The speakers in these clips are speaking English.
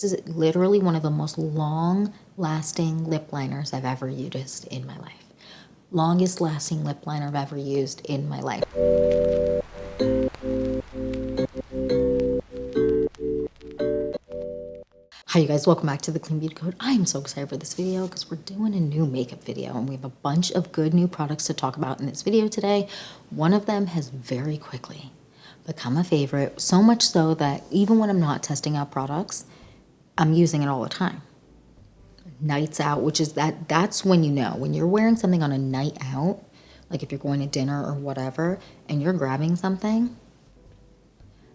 This is literally one of the most long-lasting lip liners I've ever used in my life. Longest lasting lip liner I've ever used in my life. Hi you guys, welcome back to the Clean Beauty Code. I am so excited for this video because we're doing a new makeup video and we have a bunch of good new products to talk about in this video today. One of them has very quickly become a favorite, so much so that even when I'm not testing out products, I'm using it all the time. Nights out, which is that's when you know, when you're wearing something on a night out, like if you're going to dinner or whatever, and you're grabbing something,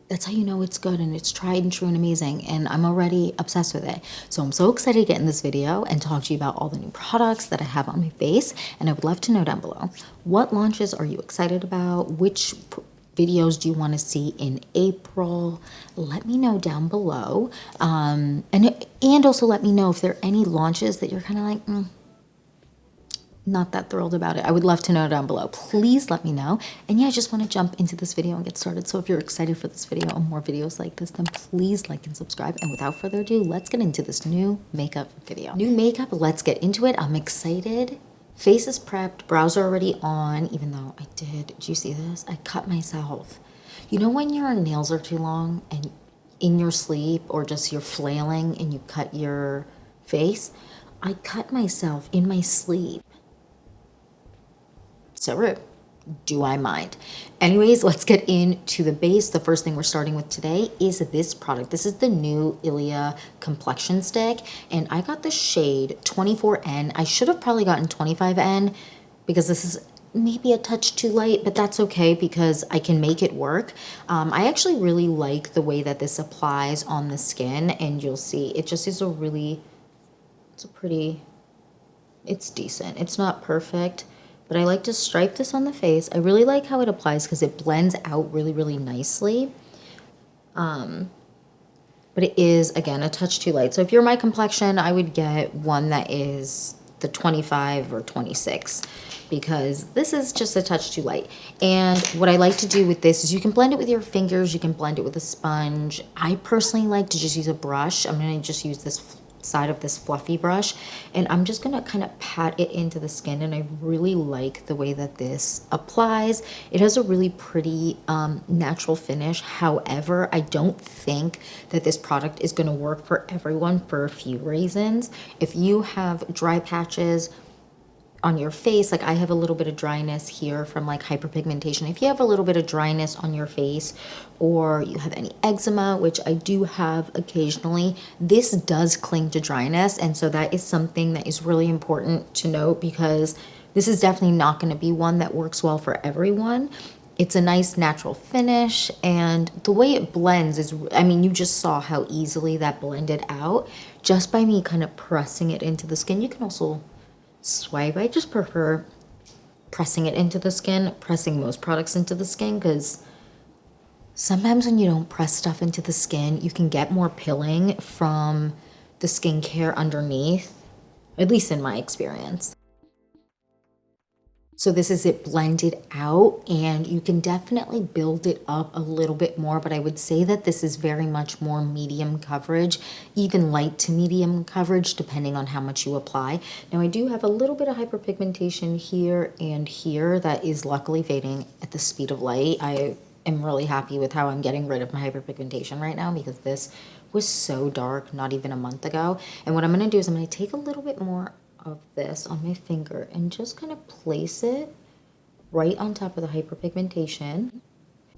that's how you know it's good and it's tried and true and amazing, and I'm already obsessed with it. So I'm so excited to get in this video and talk to you about all the new products that I have on my face, and I would love to know down below, what launches are you excited about? Which videos do you want to see in April? Let me know down below. And also let me know if there are any launches that you're kind of like, not that thrilled about it. I would love to know down below. Please let me know. And yeah, I just want to jump into this video and get started. So if you're excited for this video and more videos like this, then please like and subscribe. And without further ado, let's get into this new makeup video. New makeup, let's get into it. I'm excited. Face is prepped, brows are already on, even though did you see this? I cut myself. You know when your nails are too long and in your sleep or just you're flailing and you cut your face? I cut myself in my sleep. So rude. Do I mind? Anyways, let's get into the base. The first thing we're starting with today is this product. This is the new Ilia complexion stick, and I got the shade 24N. I should have probably gotten 25N because this is maybe a touch too light, but that's okay because I can make it work. I actually really like the way that this applies on the skin, and you'll see it just is it's decent. It's not perfect, but I like to stripe this on the face. I really like how it applies because it blends out really, really nicely. But it is, again, a touch too light. So if you're my complexion, I would get one that is the 25 or 26 because this is just a touch too light. And what I like to do with this is you can blend it with your fingers. You can blend it with a sponge. I personally like to just use a brush. I'm going to just use this side of this fluffy brush, and I'm just gonna kind of pat it into the skin, and I really like the way that this applies. It has a really pretty natural finish. However, I don't think that this product is going to work for everyone for a few reasons. If you have dry patches on your face, like I have a little bit of dryness here from like hyperpigmentation. If you have a little bit of dryness on your face, or you have any eczema, which I do have occasionally, this does cling to dryness. And so that is something that is really important to note because this is definitely not going to be one that works well for everyone. It's a nice natural finish, and the way it blends is, I mean, you just saw how easily that blended out just by me kind of pressing it into the skin. You can also swipe. I just prefer pressing it into the skin, pressing most products into the skin, because sometimes when you don't press stuff into the skin, you can get more pilling from the skincare underneath, at least in my experience. So this is it blended out, and you can definitely build it up a little bit more, but I would say that this is very much more medium coverage, even light to medium coverage, depending on how much you apply. Now I do have a little bit of hyperpigmentation here and here that is luckily fading at the speed of light. I am really happy with how I'm getting rid of my hyperpigmentation right now because this was so dark not even a month ago. And what I'm going to do is I'm going to take a little bit more of this on my finger and just kind of place it right on top of the hyperpigmentation.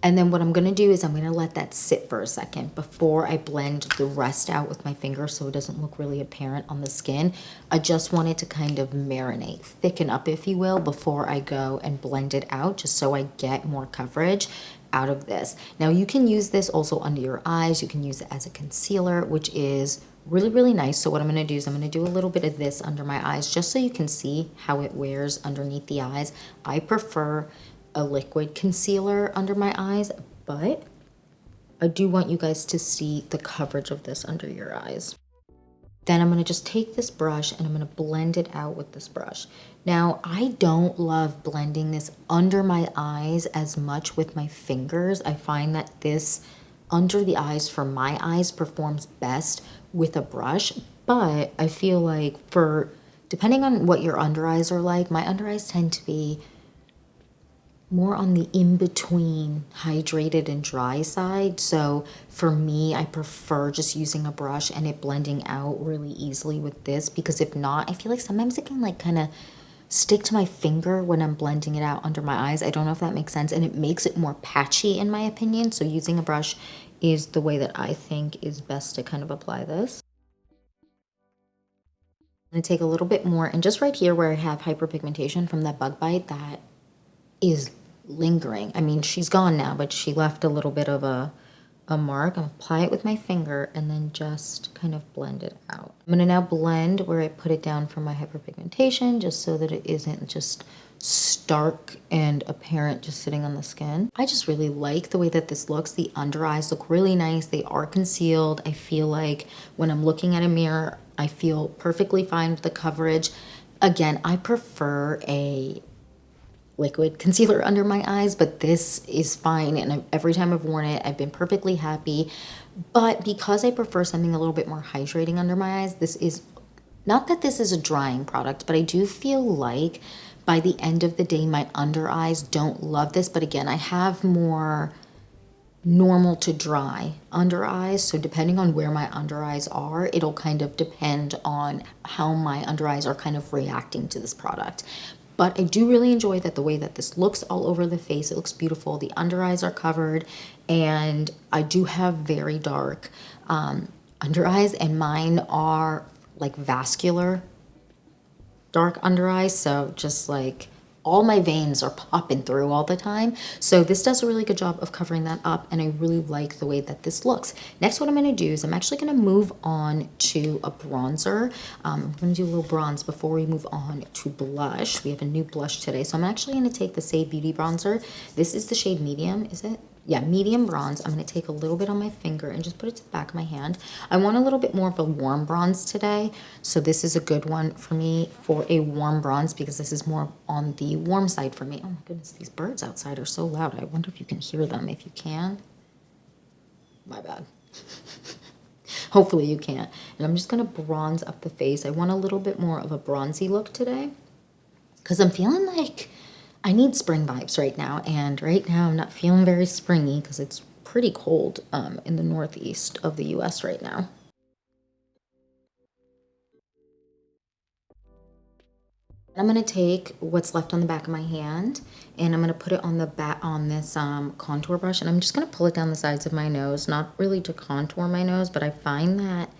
And then what I'm going to do is I'm going to let that sit for a second before I blend the rest out with my finger so it doesn't look really apparent on the skin. I just want it to kind of marinate, thicken up, if you will, before I go and blend it out, just so I get more coverage out of this. Now you can use this also under your eyes. You can use it as a concealer, which is really, really nice. So what I'm going to do is I'm going to do a little bit of this under my eyes just so you can see how it wears underneath the eyes. I prefer a liquid concealer under my eyes, but I do want you guys to see the coverage of this under your eyes. Then I'm going to just take this brush and I'm going to blend it out with this brush. Now, I don't love blending this under my eyes as much with my fingers. I find that this under the eyes for my eyes performs best with a brush, but I feel like depending on what your under eyes are like, my under eyes tend to be more on the in-between hydrated and dry side. So for me, I prefer just using a brush and it blending out really easily with this, because if not, I feel like sometimes it can like kind of stick to my finger when I'm blending it out under my eyes. I don't know if that makes sense, and it makes it more patchy in my opinion. So using a brush is the way that I think is best to kind of apply this. I'm gonna take a little bit more, and just right here where I have hyperpigmentation from that bug bite that is lingering. I mean, she's gone now, but she left a little bit of a mark. I'm gonna apply it with my finger and then just kind of blend it out. I'm gonna now blend where I put it down for my hyperpigmentation, just so that it isn't just stark and apparent just sitting on the skin. I just really like the way that this looks. The under eyes look really nice. They are concealed. I feel like when I'm looking at a mirror, I feel perfectly fine with the coverage. Again, I prefer a liquid concealer under my eyes, but this is fine, and every time I've worn it, I've been perfectly happy. But because I prefer something a little bit more hydrating under my eyes, this is not that this is a drying product, but I do feel like by the end of the day, my under eyes don't love this. But again, I have more normal to dry under eyes, so depending on where my under eyes are, it'll kind of depend on how my under eyes are kind of reacting to this product. But I do really enjoy that the way that this looks all over the face. It looks beautiful. The under eyes are covered, and I do have very dark under eyes, and mine are like vascular dark under eyes. So just like all my veins are popping through all the time. So this does a really good job of covering that up, and I really like the way that this looks. Next, what I'm gonna do is I'm actually gonna move on to a bronzer. I'm gonna do a little bronze before we move on to blush. We have a new blush today. So I'm actually gonna take the Freck Beauty bronzer. This is the shade medium, is it? Yeah, medium bronze. I'm going to take a little bit on my finger and just put it to the back of my hand. I want a little bit more of a warm bronze today, so this is a good one for me for a warm bronze, because this is more on the warm side for me. Oh my goodness, these birds outside are so loud. I wonder if you can hear them. If you can, my bad. Hopefully you can't. And I'm just going to bronze up the face. I want a little bit more of a bronzy look today, because I'm feeling like I need spring vibes right now, and right now I'm not feeling very springy because it's pretty cold in the northeast of the US right now. I'm going to take what's left on the back of my hand, and I'm going to put it on the back on this contour brush, and I'm just going to pull it down the sides of my nose, not really to contour my nose, but I find that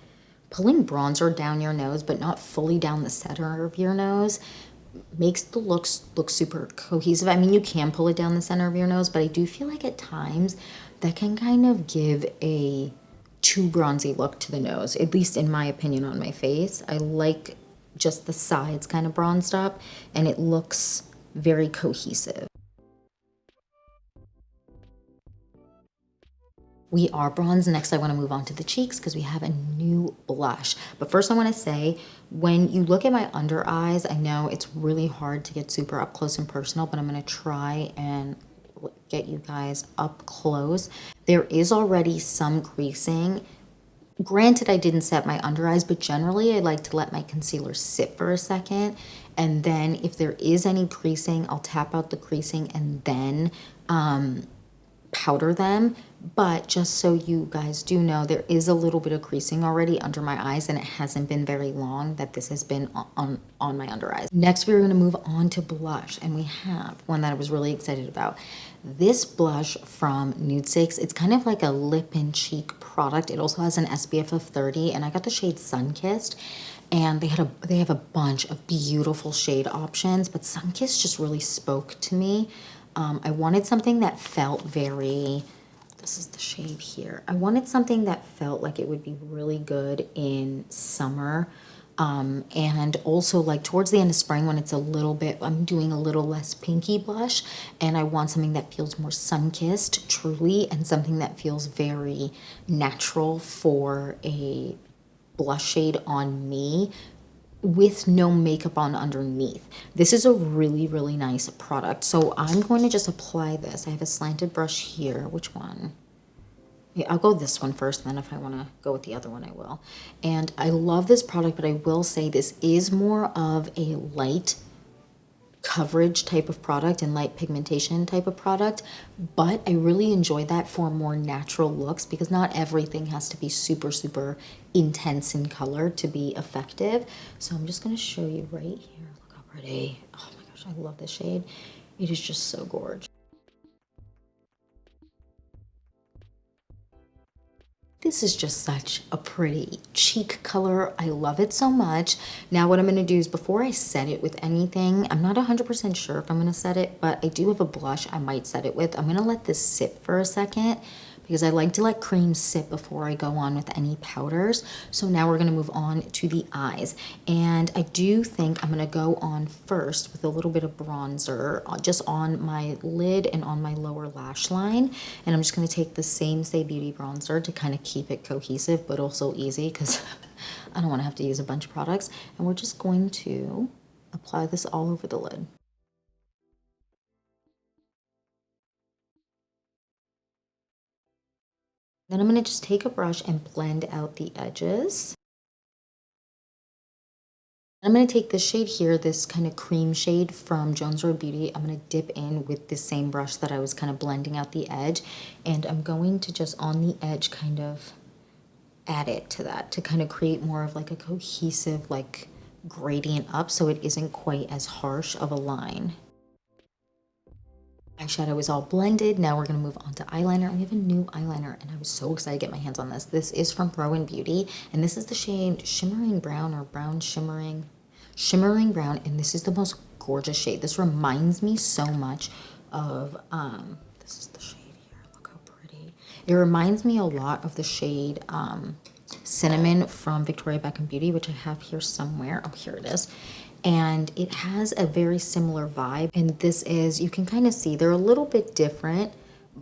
pulling bronzer down your nose but not fully down the center of your nose makes the looks look super cohesive. I mean, you can pull it down the center of your nose, but I do feel like at times that can kind of give a too bronzy look to the nose, at least in my opinion on my face. I like just the sides kind of bronzed up, and it looks very cohesive. We are bronze. Next, I want to move on to the cheeks because we have a new blush. But first, I want to say, when you look at my under eyes, I know it's really hard to get super up close and personal, but I'm going to try and get you guys up close. There is already some creasing. Granted, I didn't set my under eyes, but generally I like to let my concealer sit for a second. And then if there is any creasing, I'll tap out the creasing and then powder them. But just so you guys do know, there is a little bit of creasing already under my eyes, and it hasn't been very long that this has been on my under eyes. Next, we're going to move on to blush, and we have one that I was really excited about. This blush from Nude Six, it's kind of like a lip and cheek product. It also has an SPF of 30, and I got the shade Sunkissed. And they have a bunch of beautiful shade options, but Sunkissed just really spoke to me. I wanted something that felt very, this is the shade here. I wanted something that felt like it would be really good in summer. And also like towards the end of spring when it's a little bit, I'm doing a little less pinky blush, and I want something that feels more sun-kissed truly, and something that feels very natural for a blush shade on me with no makeup on underneath. This is a really, really nice product. So I'm going to just apply this. I have a slanted brush here. Which one? Yeah, I'll go this one first, and then if I want to go with the other one, I will. And I love this product, but I will say this is more of a light coverage type of product and light pigmentation type of product, but I really enjoy that for more natural looks because not everything has to be super, super intense in color to be effective. So I'm just going to show you right here. Look how pretty. Oh my gosh, I love this shade. It is just so gorgeous. This is just such a pretty cheek color. I love it so much. Now what I'm going to do is before I set it with anything, I'm not 100% sure if I'm going to set it, but I do have a blush I might set it with. I'm going to let this sit for a second because I like to let cream sit before I go on with any powders. So now we're going to move on to the eyes. And I do think I'm going to go on first with a little bit of bronzer just on my lid and on my lower lash line. And I'm just going to take the same Say Beauty bronzer to kind of keep it cohesive but also easy because I don't want to have to use a bunch of products. And we're just going to apply this all over the lid. Then I'm going to just take a brush and blend out the edges. I'm going to take this shade here, this kind of cream shade from Jones Road Beauty. I'm going to dip in with the same brush that I was kind of blending out the edge. And I'm going to just on the edge kind of add it to that to kind of create more of like a cohesive like gradient up so it isn't quite as harsh of a line. Eyeshadow is all blended. Now we're going to move on to eyeliner. We have a new eyeliner and I was so excited to get my hands on this. This is from Roen Beauty and this is the shade Shimmering Brown or Brown Shimmering Brown, and this is the most gorgeous shade. This reminds me so much of this is the shade here. Look how pretty. It reminds me a lot of the shade Cinnamon from Victoria Beckham Beauty, which I have here somewhere. Oh, here it is. And it has a very similar vibe. And this is, you can kind of see they're a little bit different,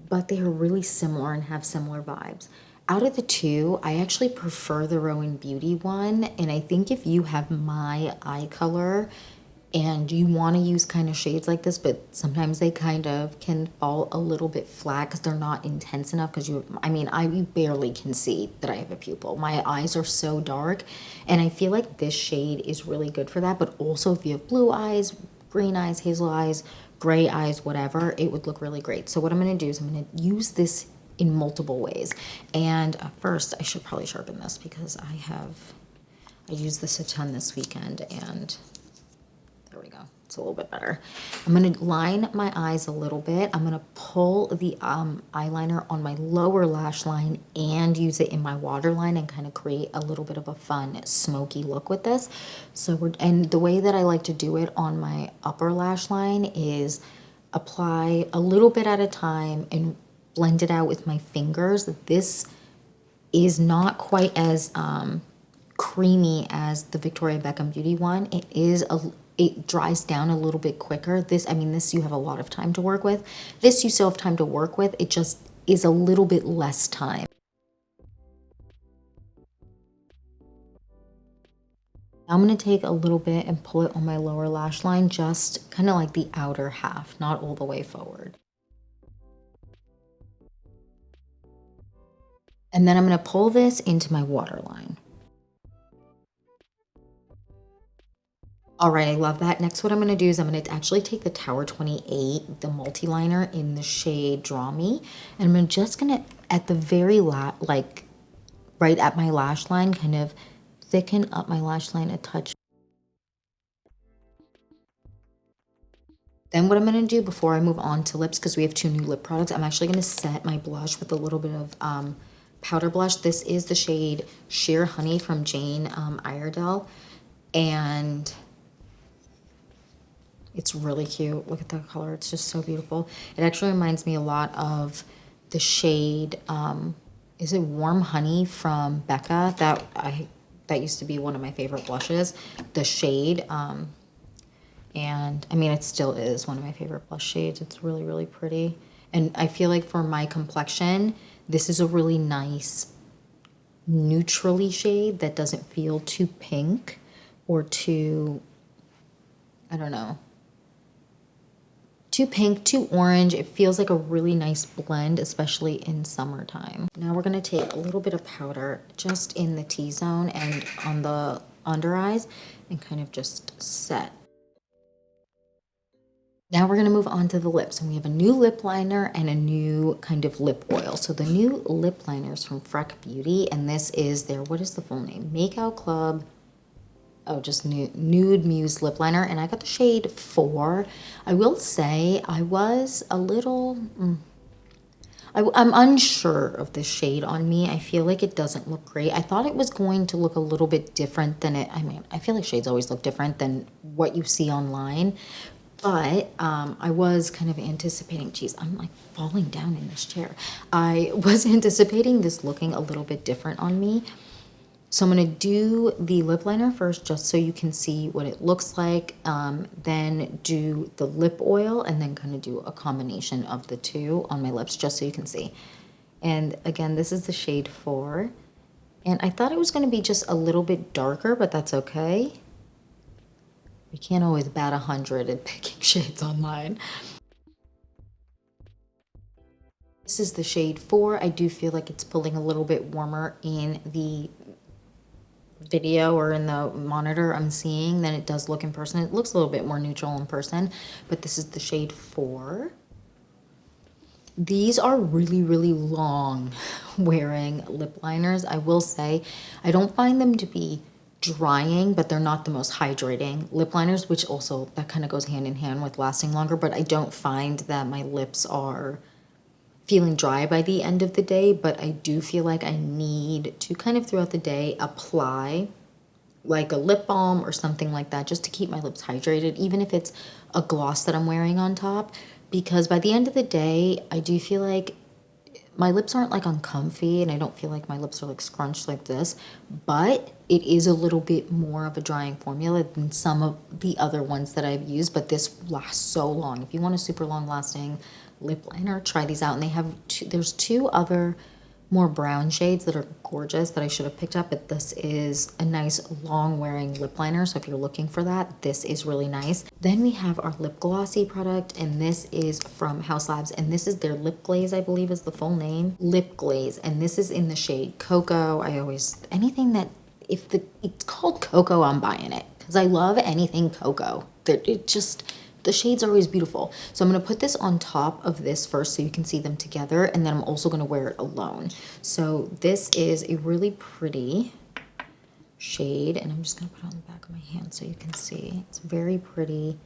but they are really similar and have similar vibes. Out of the two, I actually prefer the Roen Beauty one. And I think if you have my eye color and you want to use kind of shades like this, but sometimes they kind of can fall a little bit flat because they're not intense enough because you barely can see that I have a pupil. My eyes are so dark and I feel like this shade is really good for that. But also if you have blue eyes, green eyes, hazel eyes, gray eyes, whatever, it would look really great. So what I'm going to do is I'm going to use this in multiple ways. And first I should probably sharpen this because I used this a ton this weekend and there we go. It's a little bit better. I'm going to line my eyes a little bit. I'm going to pull the eyeliner on my lower lash line and use it in my waterline and kind of create a little bit of a fun smoky look with this. So and the way that I like to do it on my upper lash line is apply a little bit at a time and blend it out with my fingers. This is not quite as creamy as the Victoria Beckham Beauty one. It dries down a little bit quicker. This you have a lot of time to work with. This you still have time to work with. It just is a little bit less time. Now I'm going to take a little bit and pull it on my lower lash line, just kind of like the outer half, not all the way forward. And then I'm going to pull this into my waterline. All right, I love that. Next, what I'm going to do is I'm going to actually take the Tower 28, the multi-liner in the shade Draw Me, and I'm just going to, at the very right at my lash line, kind of thicken up my lash line a touch. Then what I'm going to do before I move on to lips, because we have two new lip products, I'm actually going to set my blush with a little bit of powder blush. This is the shade Sheer Honey from Jane Iredale, and it's really cute. Look at that color. It's just so beautiful. It actually reminds me a lot of the shade, is it Warm Honey from Becca? That used to be one of my favorite blushes. The shade, and it still is one of my favorite blush shades. It's really, really pretty. And I feel like for my complexion, this is a really nice neutrally shade that doesn't feel too pink or too, I don't know, too pink, too orange. It feels like a really nice blend, especially in summertime. Now we're gonna take a little bit of powder just in the T-zone and on the under eyes and kind of just set. Now we're gonna move on to the lips, and we have a new lip liner and a new kind of lip oil. So the new lip liner is from Freck Beauty, and this is their, what is the full name? Makeout Club. Oh, just Nude Muse lip liner, and I got the shade 4. I will say I was a little, I'm unsure of this shade on me. I feel like it doesn't look great. I thought it was going to look a little bit different than it, I mean, I feel like shades always look different than what you see online. But I was kind of anticipating, geez, I'm like falling down in this chair. I was anticipating this looking a little bit different on me. So I'm gonna do the lip liner first, just so you can see what it looks like, then do the lip oil, and then kind of do a combination of the two on my lips, just so you can see. And again, this is the shade 4. And I thought it was gonna be just a little bit darker, but that's okay. We can't always bat 100 at picking shades online. This is the shade 4. I do feel like it's pulling a little bit warmer in the video or in the monitor I'm seeing than it does look in person. It looks a little bit more neutral in person, but this is the shade 4. These are really, really long wearing lip liners. I will say I don't find them to be drying, but they're not the most hydrating lip liners, which also that kind of goes hand in hand with lasting longer, but I don't find that my lips are feeling dry by the end of the day, but I do feel like I need to kind of throughout the day apply like a lip balm or something like that just to keep my lips hydrated, even if it's a gloss that I'm wearing on top, because by the end of the day, I do feel like my lips aren't like uncomfy and I don't feel like my lips are like scrunched like this, but it is a little bit more of a drying formula than some of the other ones that I've used, but this lasts so long. If you want a super long lasting lip liner, try these out. And they have there's 2 other more brown shades that are gorgeous that I should have picked up, but this is a nice long wearing lip liner, so if you're looking for that, this is really nice. Then we have our lip glossy product, and this is from Haus Labs, and this is their lip glaze, I believe is the full name, lip glaze, and this is in the shade Cocoa. I always, anything that, if it's called Cocoa, I'm buying it, because I love anything cocoa. It just, the shades are always beautiful. So I'm gonna put this on top of this first so you can see them together, and then I'm also gonna wear it alone. So this is a really pretty shade, and I'm just gonna put it on the back of my hand so you can see. It's very pretty.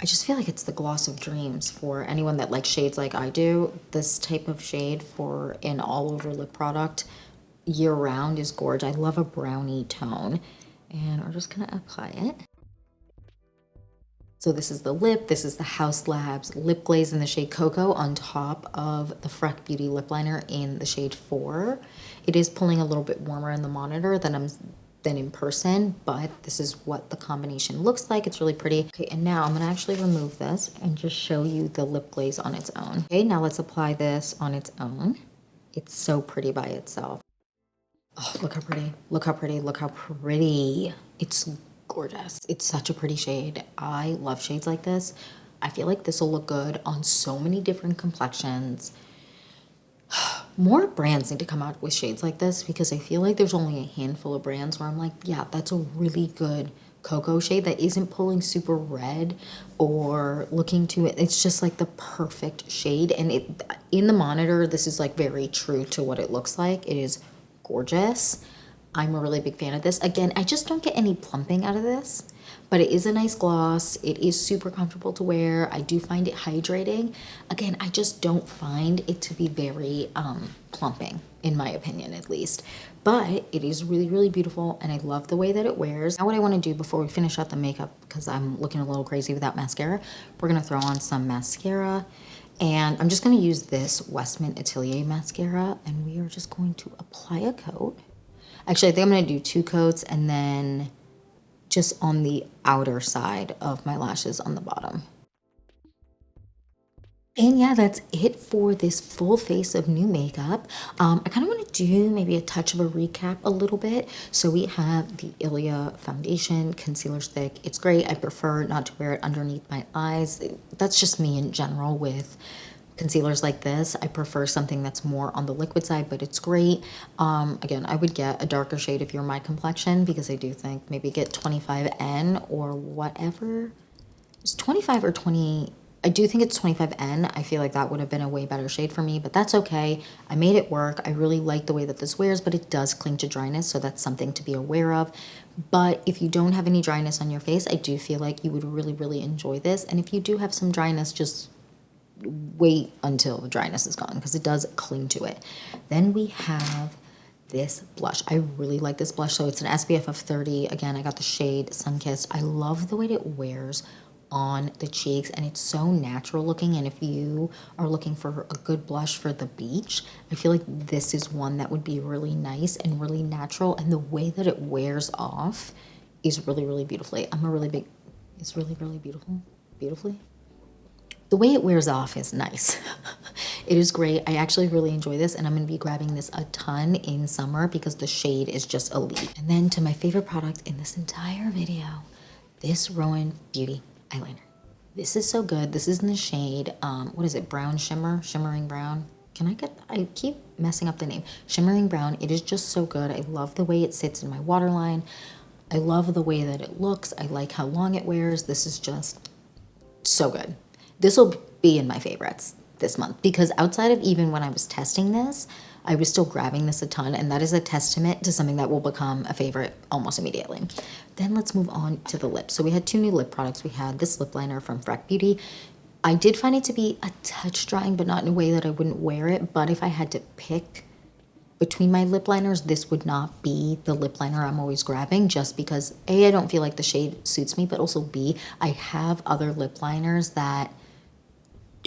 I just feel like it's the gloss of dreams for anyone that likes shades like I do. This type of shade for an all over lip product year round is gorgeous. I love a brownie tone, and we're just gonna apply it. So this is the lip, this is the Haus Labs lip glaze in the shade Cocoa on top of the Freck Beauty lip liner in the shade 4. It is pulling a little bit warmer in the monitor than in person, but this is what the combination looks like. It's really pretty. Okay, and now I'm gonna actually remove this and just show you the lip glaze on its own. Okay, now let's apply this on its own. It's so pretty by itself. Oh, look how pretty, look how pretty, look how pretty. It's gorgeous. It's such a pretty shade. I love shades like this. I feel like this will look good on so many different complexions. More brands need to come out with shades like this, because I feel like there's only a handful of brands where I'm like, yeah, that's a really good cocoa shade that isn't pulling super red or looking to it. It's just like the perfect shade. And it in the monitor, this is like very true to what it looks like. It is gorgeous. I'm a really big fan of this. Again, I just don't get any plumping out of this, but it is a nice gloss. It is super comfortable to wear. I do find it hydrating. Again, I just don't find it to be very plumping, in my opinion at least. But it is really, really beautiful, and I love the way that it wears. Now what I want to do before we finish out the makeup, because I'm looking a little crazy without mascara, we're going to throw on some mascara. And I'm just going to use this Westman Atelier mascara, and we are just going to apply a coat. Actually, I think I'm going to do 2 coats, and then just on the outer side of my lashes on the bottom. And yeah, that's it for this full face of new makeup. I kind of want to do maybe a touch of a recap a little bit. So we have the Ilia foundation, concealer's thick. It's great. I prefer not to wear it underneath my eyes. That's just me in general with concealers like this. I prefer something that's more on the liquid side, but it's great. Again, I would get a darker shade if you're my complexion, because I do think maybe get 25N or whatever. It's 25 or 20. I do think it's 25N. I feel like that would have been a way better shade for me, but that's okay. I made it work. I really like the way that this wears, but it does cling to dryness, so that's something to be aware of. But if you don't have any dryness on your face, I do feel like you would really, really enjoy this. And if you do have some dryness, just wait until the dryness is gone, because it does cling to it. Then we have this blush. I really like this blush. So it's an SPF of 30. Again, I got the shade Sunkissed. I love the way that it wears on the cheeks, and it's so natural looking. And if you are looking for a good blush for the beach, I feel like this is one that would be really nice and really natural, and the way that it wears off is really, really beautifully. It's really, really beautifully. The way it wears off is nice. It is great. I actually really enjoy this, and I'm going to be grabbing this a ton in summer because the shade is just elite. And then to my favorite product in this entire video, this Roen Beauty eyeliner. This is so good. This is in the shade, what is it? Brown Shimmer? Shimmering Brown? I keep messing up the name. Shimmering Brown. It is just so good. I love the way it sits in my waterline. I love the way that it looks. I like how long it wears. This is just so good. This will be in my favorites this month, because outside of even when I was testing this, I was still grabbing this a ton, and that is a testament to something that will become a favorite almost immediately. Then let's move on to the lips. So we had two new lip products. We had this lip liner from Freck Beauty. I did find it to be a touch drying, but not in a way that I wouldn't wear it. But if I had to pick between my lip liners, this would not be the lip liner I'm always grabbing, just because A, I don't feel like the shade suits me, but also B, I have other lip liners that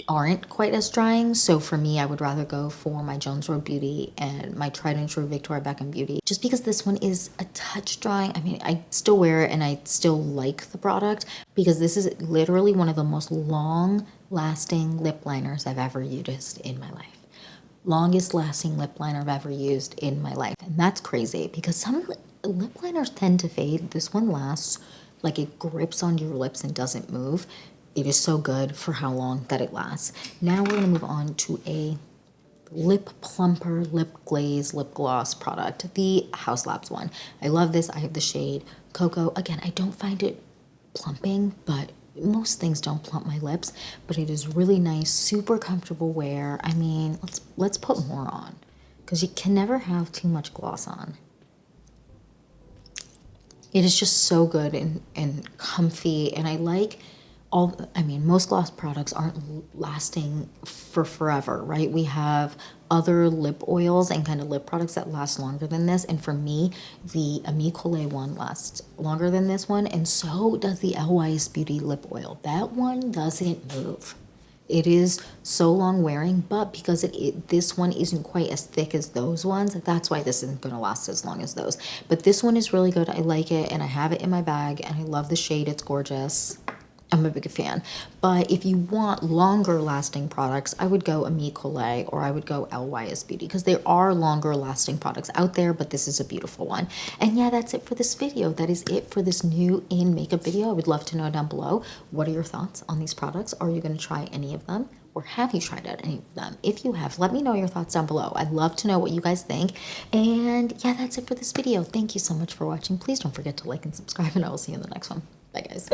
aren't quite as drying. So for me, I would rather go for my Jones Road Beauty and my tried and true Victoria Beckham Beauty, just because this one is a touch drying. I mean, I still wear it and I still like the product, because this is literally one of the most long lasting lip liners I've ever used in my life. Longest lasting lip liner I've ever used in my life. And that's crazy, because some lip liners tend to fade. This one lasts, like it grips onto your lips and doesn't move. It is so good for how long that it lasts. Now we're gonna move on to a lip plumper, lip glaze, lip gloss product, the Haus Labs one. I love this. I have the shade Cocoa. Again, I don't find it plumping, but most things don't plump my lips, but it is really nice, super comfortable wear. I mean, let's put more on, because you can never have too much gloss on. It is just so good and comfy, and I like most gloss products aren't lasting for forever, right? We have other lip oils and kind of lip products that last longer than this. And for me, the Ami Collet one lasts longer than this one. And so does the LYS Beauty lip oil. That one doesn't move. It is so long wearing, but because this one isn't quite as thick as those ones, that's why this isn't going to last as long as those. But this one is really good. I like it, and I have it in my bag, and I love the shade. It's gorgeous. I'm a big fan. But if you want longer lasting products, I would go Ami Collet or I would go LYS Beauty, because there are longer lasting products out there, but this is a beautiful one. And yeah, that's it for this video. That is it for this new in makeup video. I would love to know down below, what are your thoughts on these products? Are you going to try any of them? Or have you tried out any of them? If you have, let me know your thoughts down below. I'd love to know what you guys think. And yeah, that's it for this video. Thank you so much for watching. Please don't forget to like and subscribe, and I will see you in the next one. Bye, guys.